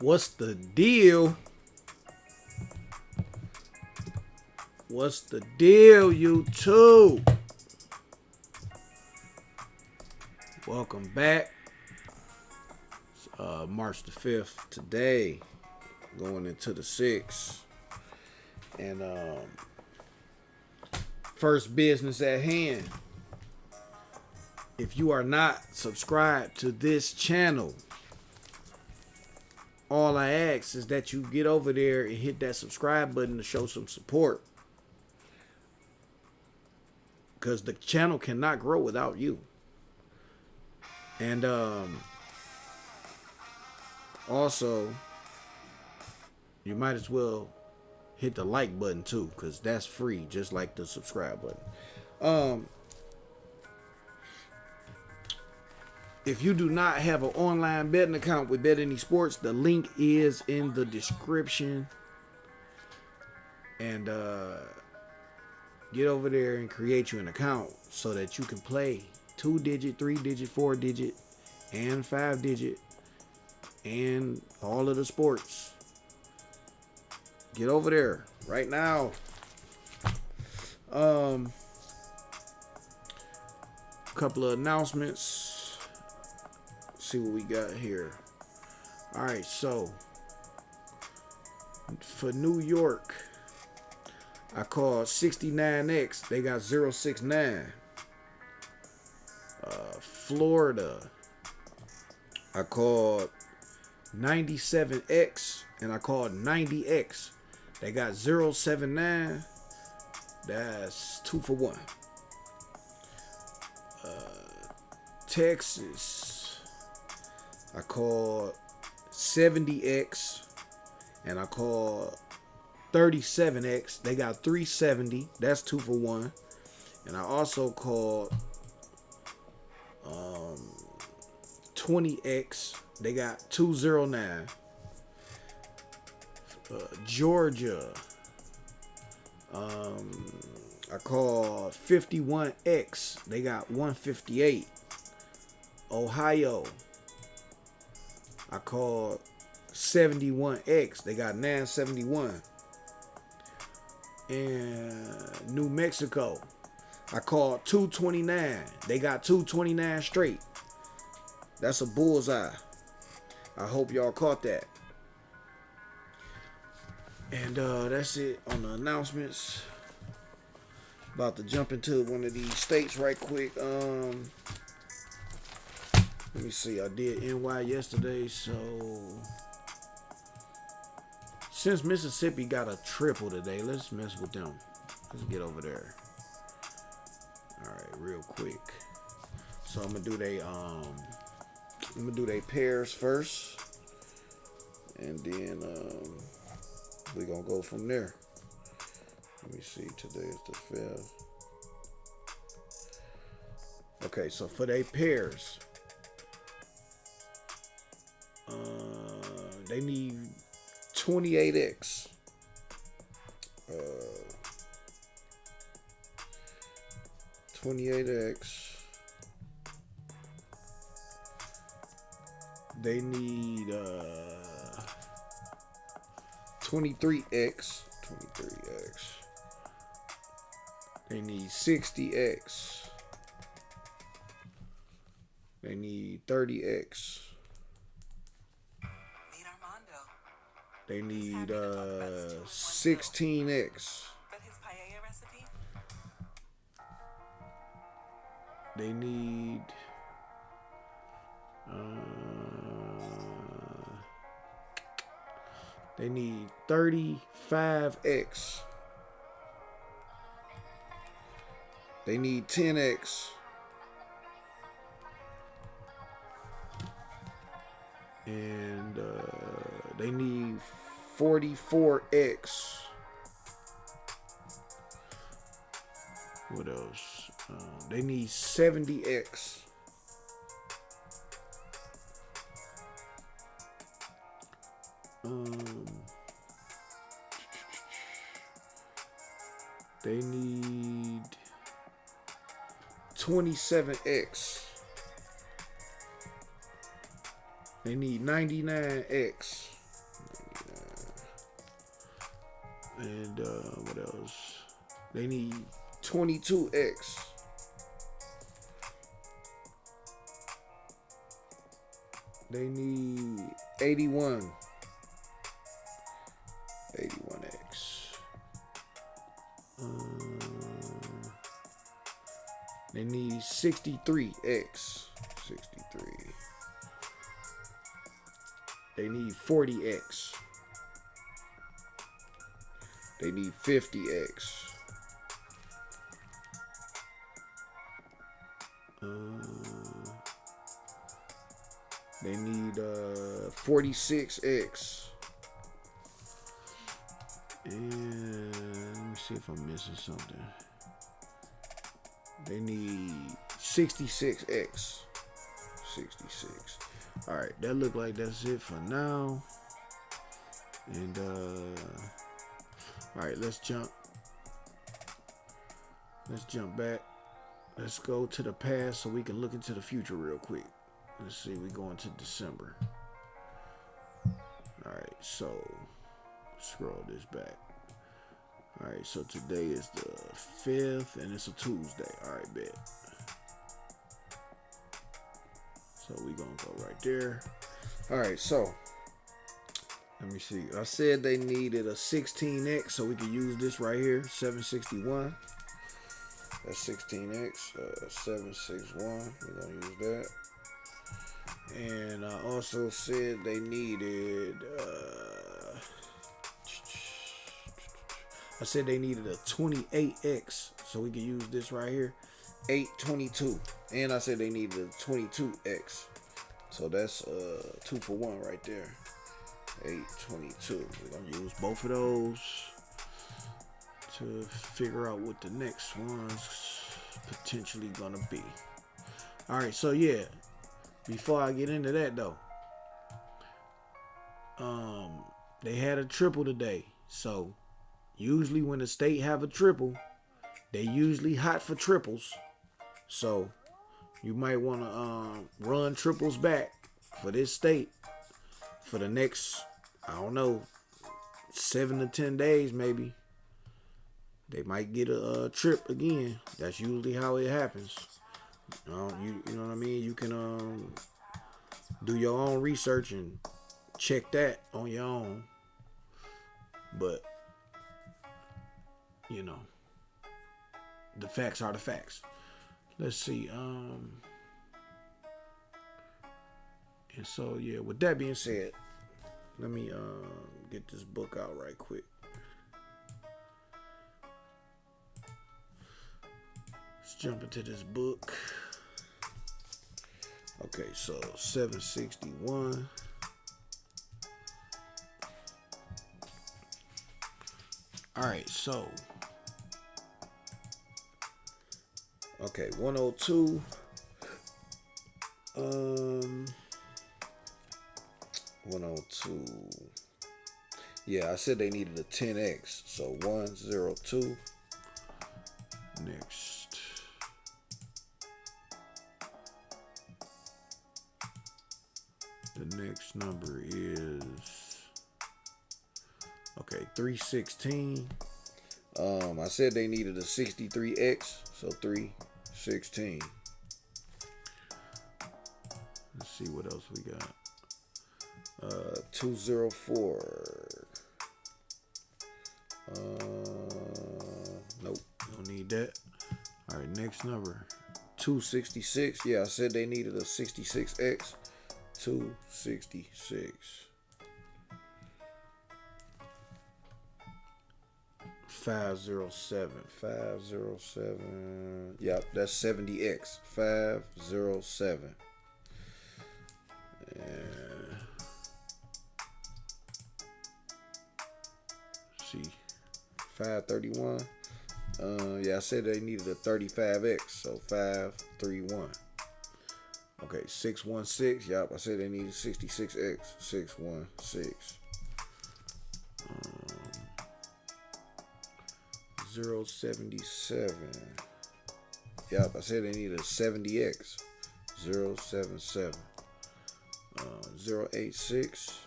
What's the deal? What's the deal, YouTube? Welcome back. It's, March the 5th today, going into the 6th. And first business at hand. If you are not subscribed to this channel, all I ask is that you get over there and hit that subscribe button to show some support. Because the channel cannot grow without you. And also, you might as well hit the like button too, because that's free, just like the subscribe button. If you do not have an online betting account with BetAnySports, the link is in the description. And get over there and create you an account so that you can play 2-digit, 3-digit, 4-digit, and 5-digit, and all of the sports. Get over there right now. Couple of announcements. See what we got here. All right, so for New York, I called 69X. They got 069. Florida, I called 97X and I called 90X. They got 079. That's 2 for 1. Texas, I called 70X and I called 37X. They got 370. That's 2 for 1. And I also called 20X. They got 209. Georgia, I called 51X. They got 158. Ohio, I called 71X. They got 971. And New Mexico, I called 229. They got 229 straight. That's a bullseye. I hope y'all caught that. And that's it on the announcements. About to jump into one of these states right quick. Let me see. I did NY yesterday, so since Mississippi got a triple today, let's mess with them. Let's get over there. All right, real quick. So I'm gonna do they pairs first, and then we're gonna go from there. Let me see. Today is the 5th. Okay, so for they pairs, they need 28X. 28X. They need 23X. 23X. They need 60X. They need 30X. They need 16X. They need they need 35X. They need 10X. And they need 44X. What else? They need 70X. They need 27X. They need 99X. And what else? They need 22x. They need 81. 81x. They need 63x. 63. They need 40x. They need 50x. They need 46x. And let me see if I'm missing something. They need 66x. 66. Alright, that look like that's it for now. And alright, let's jump back. Let's go to the past so we can look into the future real quick. Let's see, we go into December. Alright, so scroll this back. Alright, so today is the 5th and it's a Tuesday. Alright, bet. So we gonna go right there. Alright, so let me see. I said they needed a 16x, so we can use this right here, 761. That's 16x, 761. We're gonna use that. And I also said they needed I said they needed a 28x, so we can use this right here, 822. And I said they needed a 22x, so that's 2 for 1 right there, 822. We're gonna use both of those to figure out what the next one's potentially gonna be. All right, so yeah, before I get into that though, they had a triple today. So usually when the state have a triple, they usually hot for triples. So you might want to run triples back for this state for the next, I don't know, 7 to 10 days maybe. They might get a trip again. That's usually how it happens. You know what I mean? You can do your own research and check that on your own. But you know, the facts are the facts. Let's see. And so yeah, with that being said, let me get this book out right quick. Let's jump into this book. Okay, so 761. All right, so okay, 102. 102. Yeah, I said they needed a 10x. So 102. Next. The next number is okay, 316. I said they needed a 63x, so 316. Let's see what else we got. 204. Nope, don't need that. All right, next number, 266. Yeah, I said they needed a 66x. 266. 507. 507. Yep, that's 70x. 507. And see, 531. Yeah, I said they needed a 35x, so 531. Okay, 616. Yep, I said they needed 66x. 616. 077. Yep, I said they needed a 70x. 077. 086.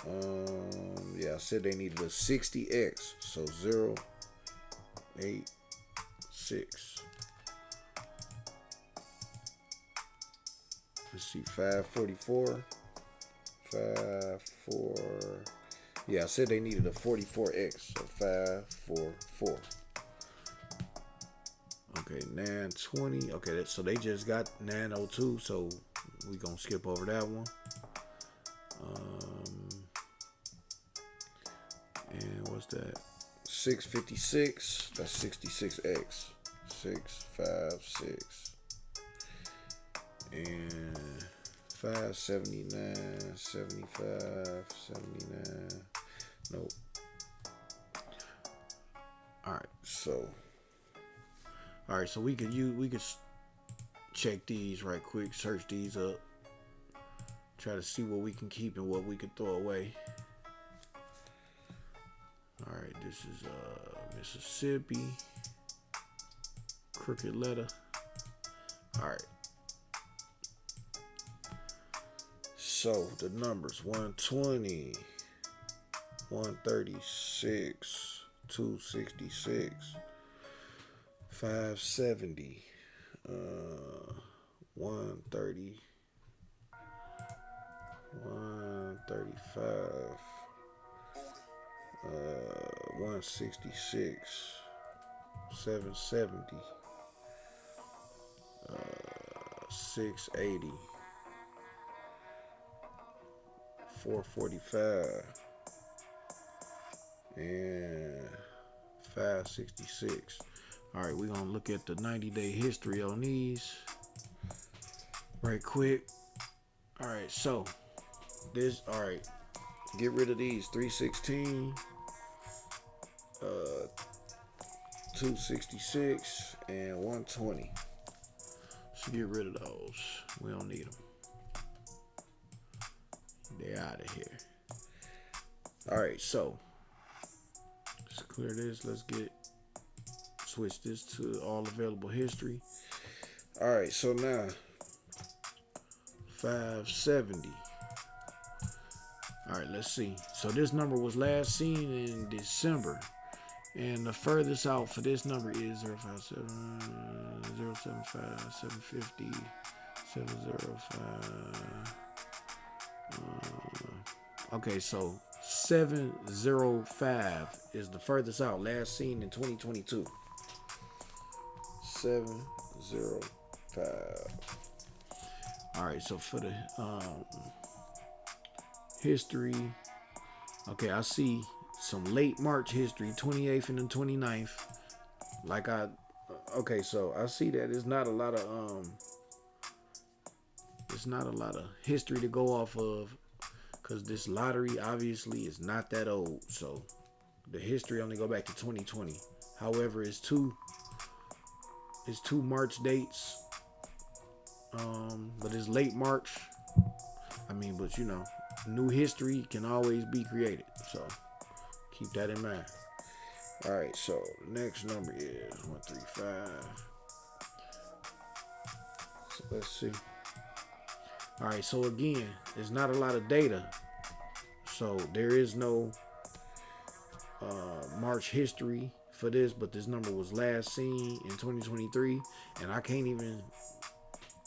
Yeah, I said they needed a 60x. So 0, 8, 6. Let's see, 544. 5, 4. Yeah, I said they needed a 44x. So 5, 4, 4. Okay, 920. Okay, so they just got 902. So we gonna skip over that one. And what's that? 656. That's 66x. 6, 5, 6. And 579, 75, 79. Nope. All right, so we could check these right quick, search these up, try to see what we can keep and what we can throw away. All right, this is Mississippi, crooked letter. All right. So the numbers 120, 136, 266, 570, 130, 135, 166, 770, 680, 445, and 566. All right, we're gonna look at the 90-day history on these right quick. All right, so this, all right, get rid of these 316, 266, and 120. So get rid of those. We don't need them. They're out of here. All right, so let's clear this. Let's switch this to all available history. All right, so now 570. All right, let's see. So this number was last seen in December, and the furthest out for this number is 057, 075, 750, 705. Okay, so 705 is the furthest out, last seen in 2022. 705. All right, so for the history, okay, I see some late March history, 28th and the 29th. Okay, so I see that it's not a lot of history to go off of, because this lottery obviously is not that old. So the history only go back to 2020. However, it's two March dates. But it's late March. I mean, but you know, new history can always be created. So keep that in mind. All right, so the next number is 135. So let's see. All right, so again, there's not a lot of data. So there is no March history for this, but this number was last seen in 2023, and I can't even,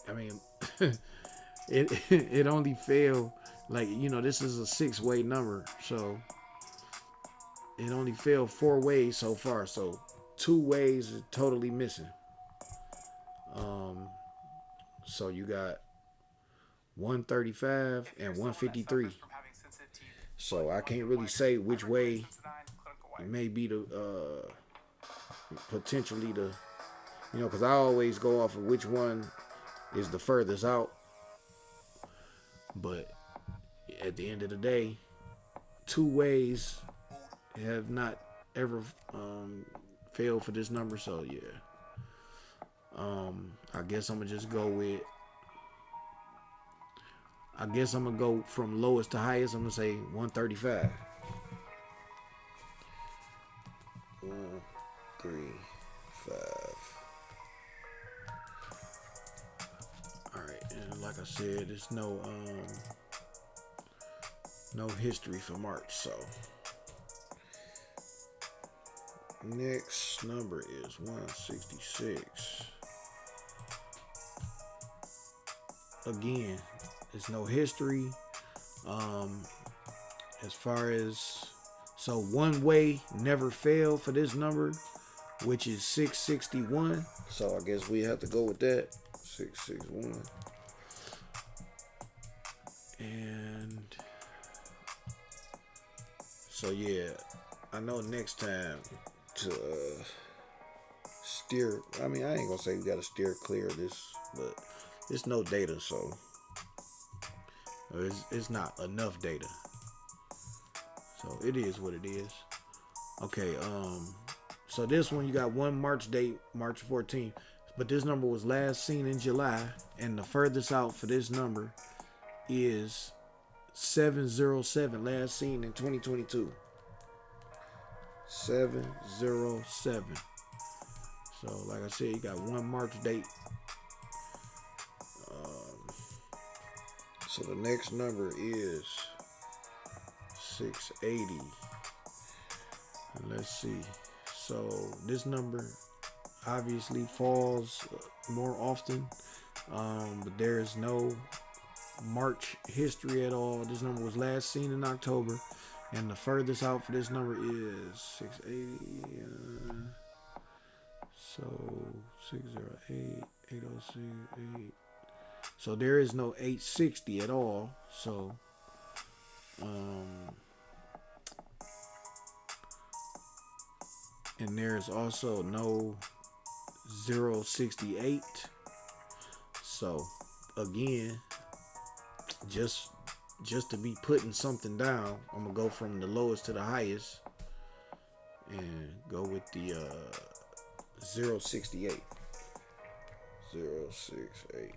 I mean, it only failed, like, you know, this is a 6-way number, so it only failed 4 ways so far, so 2 ways is totally missing. So you got 135 and 153. So I can't really say which way it may be the potentially the, you know, because I always go off of which one is the furthest out. But at the end of the day, 2 ways have not ever failed for this number. So yeah, I guess I'm gonna just go with. I guess I'm gonna go from lowest to highest. I'm gonna say 135. 135. All right, and like I said, there's no No history for March. So next number is 166. Again, there's no history. As far as, so one way never failed for this number, which is 661. So I guess we have to go with that. 661. And so yeah, I know next time to steer, I mean, I ain't gonna say we gotta steer clear of this, but it's no data, so it's not enough data. So it is what it is. Okay, so this one you got one March date, March 14th, but this number was last seen in July, and the furthest out for this number is 707, last seen in 2022. 707. So like I said, you got one March date. So the next number is 680. And let's see. So this number obviously falls more often, but there is no March history at all. This number was last seen in October, and the furthest out for this number is 680. So 608, 806, 8. So there is no 860 at all. So and there's also no 068. So again, just to be putting something down, I'm gonna go from the lowest to the highest and go with the 068. 068.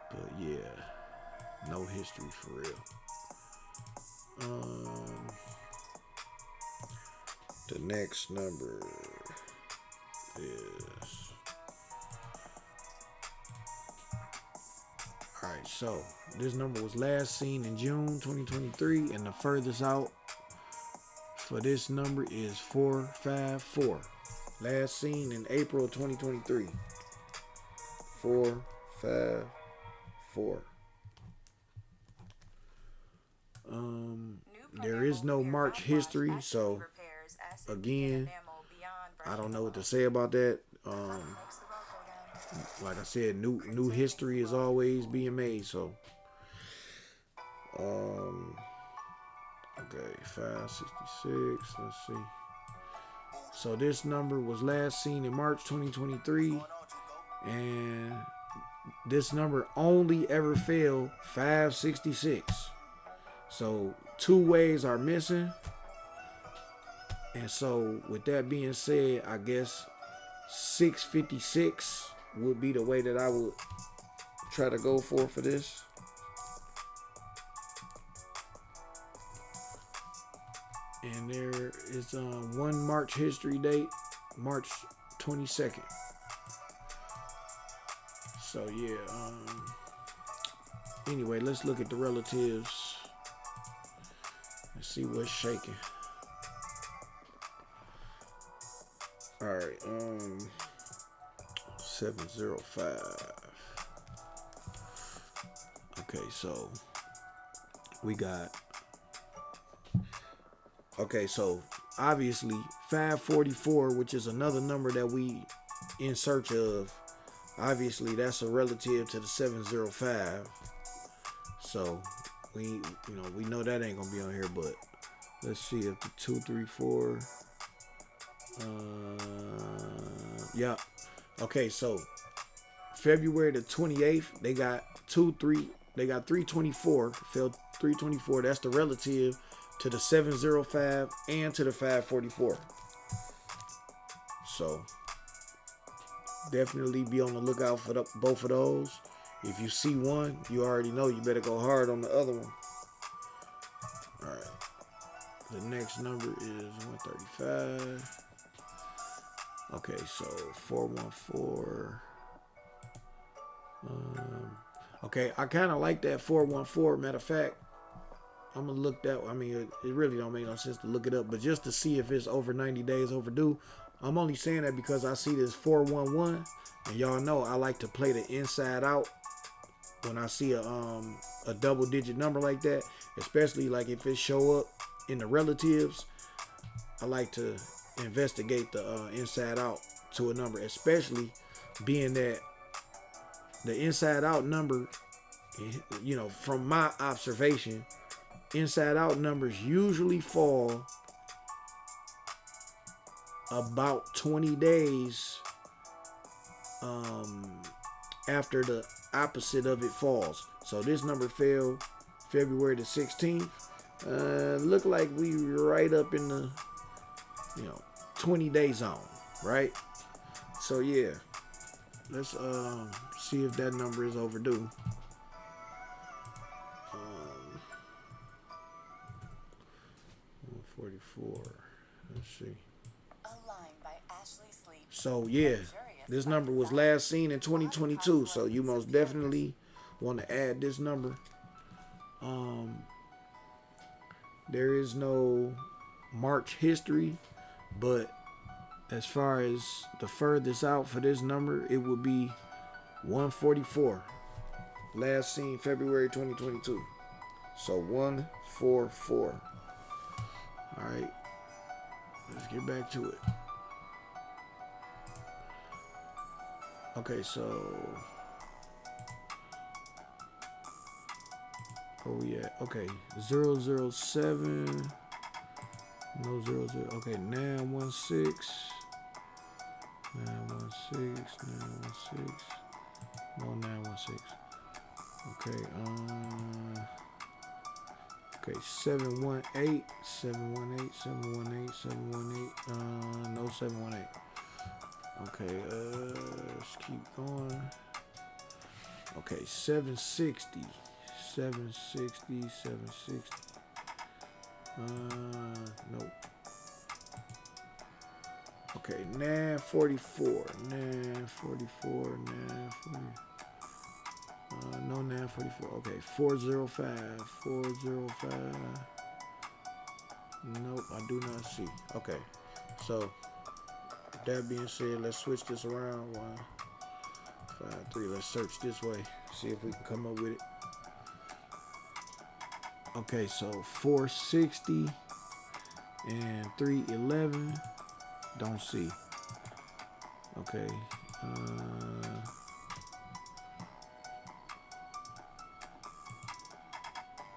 But yeah, no history for real. The next number is, alright, so this number was last seen in June 2023, and the furthest out for this number is 454. Last seen in April 2023. 454. There is no March history, so again, I don't know what to say about that. Like I said, new history is always being made. So, okay, 566. Let's see. So this number was last seen in March 2023, and this number only ever failed 566. So 2 ways are missing. And so with that being said, I guess 656 would be the way that I would try to go for this. And there is one March history date, March 22nd. So yeah, anyway, let's look at the relatives and see what's shaking. All right, 705. Okay, so we got, okay, so obviously 544, which is another number that we in search of. Obviously, that's a relative to the 705. So we know that ain't gonna be on here, but let's see if the 234. Yeah. Okay, so February the 28th, they got 324, failed 324. That's the relative to the 705 and to the 544. So definitely be on the lookout for both of those. If you see one, you already know you better go hard on the other one. All right. The next number is 135. Okay, so 414. Okay, I kind of like that 414. Matter of fact, I'm gonna look that. I mean, it really don't make no sense to look it up, but just to see if it's over 90 days overdue. I'm only saying that because I see this 411, and y'all know I like to play the inside out when I see a double digit number like that, especially like if it show up in the relatives. I like to investigate the inside out to a number, especially being that the inside out number, from my observation, inside out numbers usually fall about 20 days after the opposite of it falls. So this number fell February the 16th. Look like we right up in the 20-day zone, right? So yeah, let's see if that number is overdue. 144. Let's see. So yeah, this number was last seen in 2022. So you most definitely want to add this number. There is no March history, but as far as the furthest out for this number, it would be 144. Last seen February 2022. So 144. All right, let's get back to it. Okay, so where we at? Okay, 007. No 00. Okay, 916. 916. 916. No 916. Okay, okay, 718. 718. 718. 718. No 718. Okay, let's keep going. Okay, 760. 760. 760. Nope. Okay, 944. 944. 940. No 944. Okay, 405. 405. Nope, I do not see. Okay, so with that being said, let's switch this around. 153. Let's search this way. See if we can come up with it. Okay, so 460 and 311. Don't see. Okay.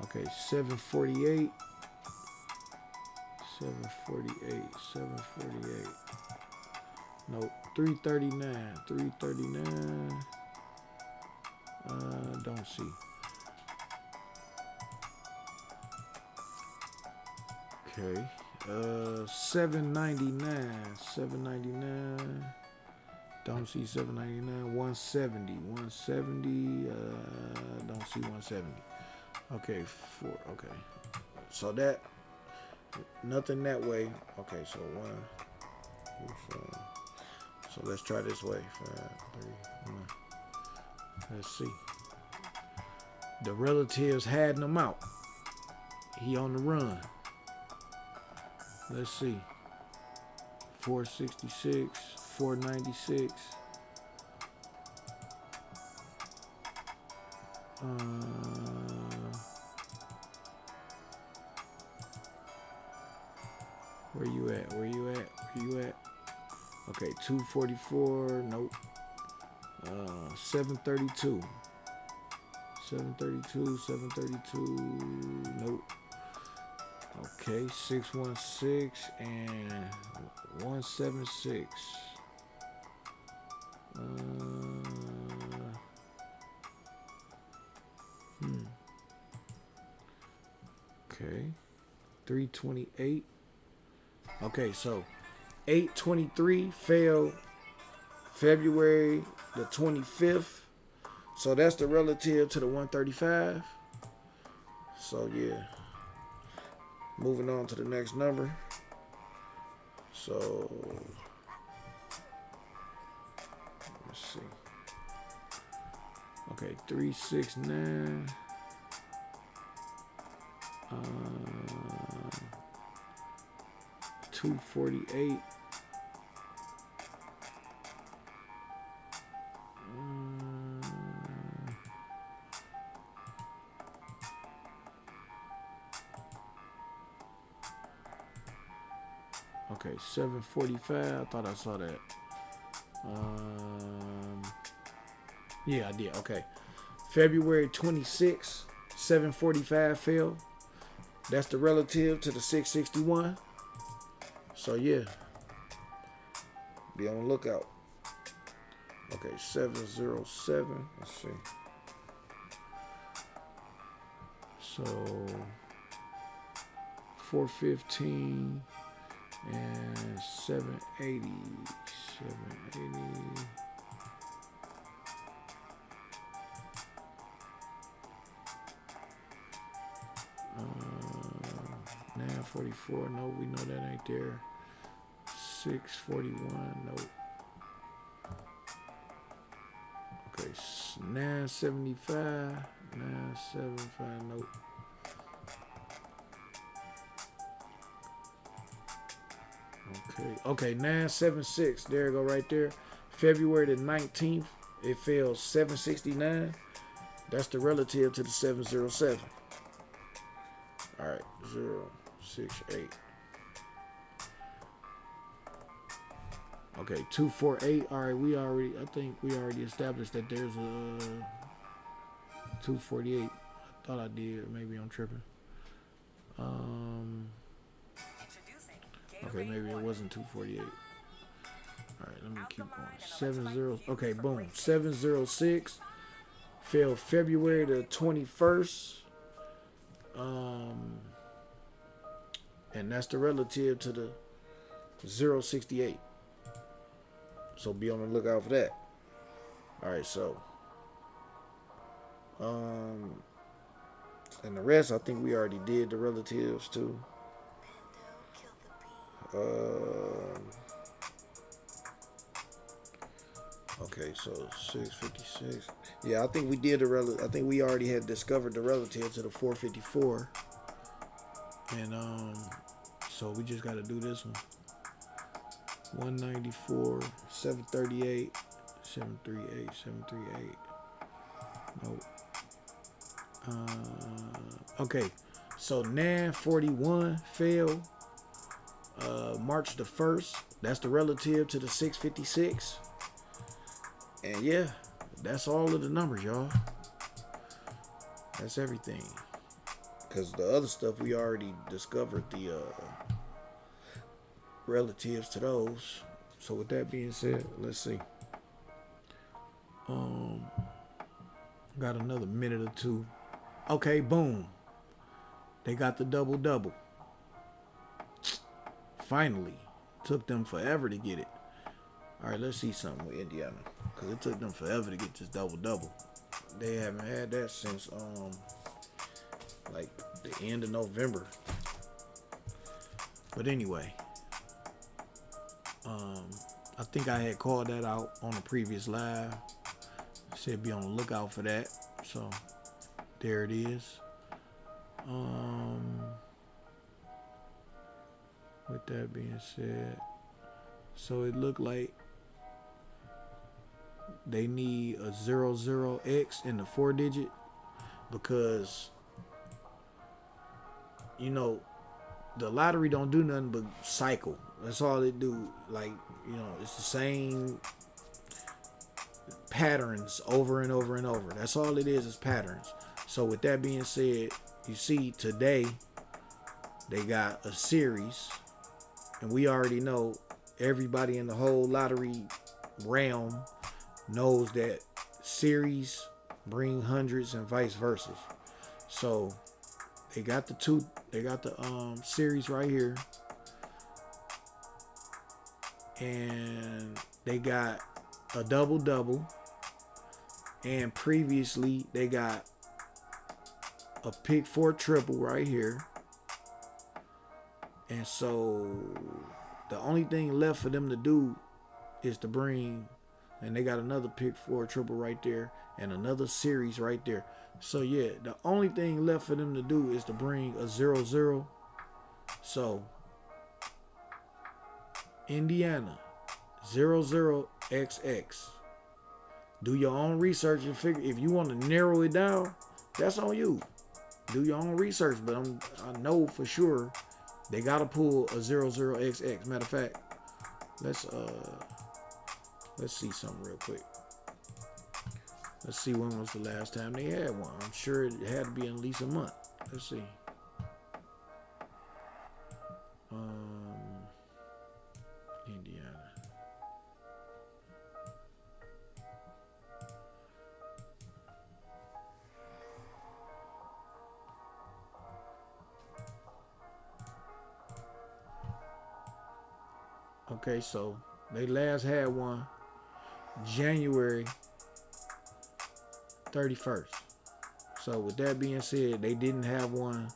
Okay, 748. 748. 748. Nope. 339. 339. Don't see. Okay. 799. 799. Don't see 799. 170. 170. Don't see 170. Okay, okay. So that nothing that way. Okay, so 1, 2, 4. So let's try this way. 5, 3, 1. Let's see. The relatives had him out. He on the run. Let's see. 466, 496. Where you at? Where you at? Where you at? Okay, 244. Nope. 732. 732. 732. Nope. Okay, 616 and 176. Okay, 328. Okay, so 823 fell February the 25th. So that's the relative to the 135. So yeah. Moving on to the next number. So let's see. Okay, 369. 248. Okay, 745. I thought I saw that. Yeah, I did. Okay. February 26th, 745 fell. That's the relative to the 661. So yeah, be on the lookout. Okay, 707. Let's see. So 415 and 780. 780. Now 44. No, we know that ain't there. 641. Nope. Okay, 975. 975. Nope. Okay, 976. There you go, right there. February the 19th, it fell 769. That's the relative to the 707. All right, 068. Okay, 248. All right, I think we already established that there's a 248. I thought I did. Maybe I'm tripping. Okay, maybe it wasn't 248. All right, let me keep going. 70. Okay, boom. 706 fell February the 21st. And that's the relative to the 068. So be on the lookout for that. All right, so and the rest I think we already did the relatives too. Okay, so 656. Yeah, I think we did I think we already had discovered the relative to the 454. And so we just got to do this one. 194, 738, 738, 738. Nope. Okay, so 941 fell March the 1st. That's the relative to the 656. And yeah, that's all of the numbers, y'all. That's everything. Because the other stuff we already discovered the relatives to those. So with that being said, let's see. Got another minute or two. Okay, boom. They got the double. Finally. Took them forever to get it. All right, let's see something with Indiana. Because it took them forever to get this double. They haven't had that since like the end of November. But anyway, I think I had called that out on a previous live. Said be on the lookout for that. So there it is. With that being said, so it looked like they need a 00X in the 4-digit because you know the lottery don't do nothing but cycle. That's all it do. Like, you know, it's the same patterns over and over and over. That's all it is patterns. So with that being said, you see today they got a series, and we already know everybody in the whole lottery realm knows that series bring hundreds and vice versa. So they got the series right here, and they got a double, and previously they got a pick 4 triple right here. And so the only thing left for them to do is to bring And they got another pick 4 triple right there and another series right there. So yeah, the only thing left for them to do is to bring a 0-0. So Indiana 00XX. Do your own research and figure. If you want to narrow it down, that's on you. Do your own research, but I know for sure they gotta pull a 00XX. Matter of fact, let's see something real quick. Let's see when was the last time they had one. I'm sure it had to be at least a month. Let's see. Indiana. Okay, so they last had one January 31st. So with that being said, they didn't have one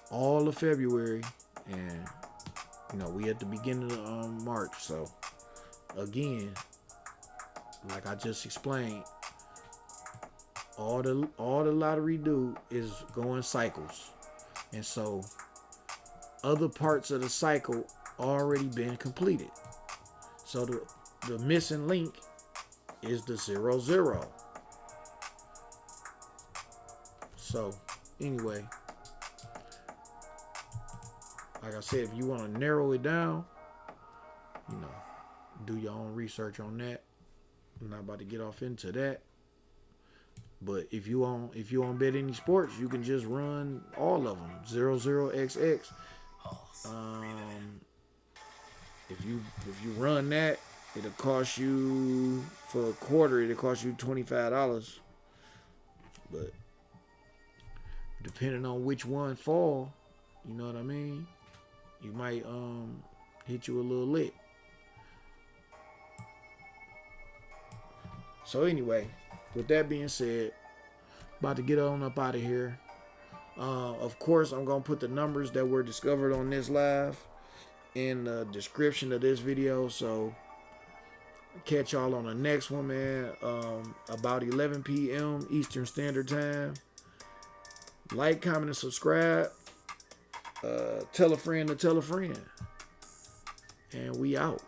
all of February, and we at the beginning of March. So again, like I just explained, all the lottery do is go in cycles, and so other parts of the cycle already been completed. So the missing link is the 0-0. So anyway, like I said, if you want to narrow it down, do your own research on that. I'm not about to get off into that. But if you on BetAnySports, you can just run all of them 00XX. If you run that, it'll cost you for a quarter. It'll cost you $25. But depending on which one fall, you know what I mean, you might hit you a little lit. So anyway, with that being said, about to get on up out of here. Of course, I'm gonna put the numbers that were discovered on this live in the description of this video. So catch y'all on the next one, man. About 11 p.m. Eastern Standard Time. Like, comment, and subscribe. Tell a friend to tell a friend. And we out.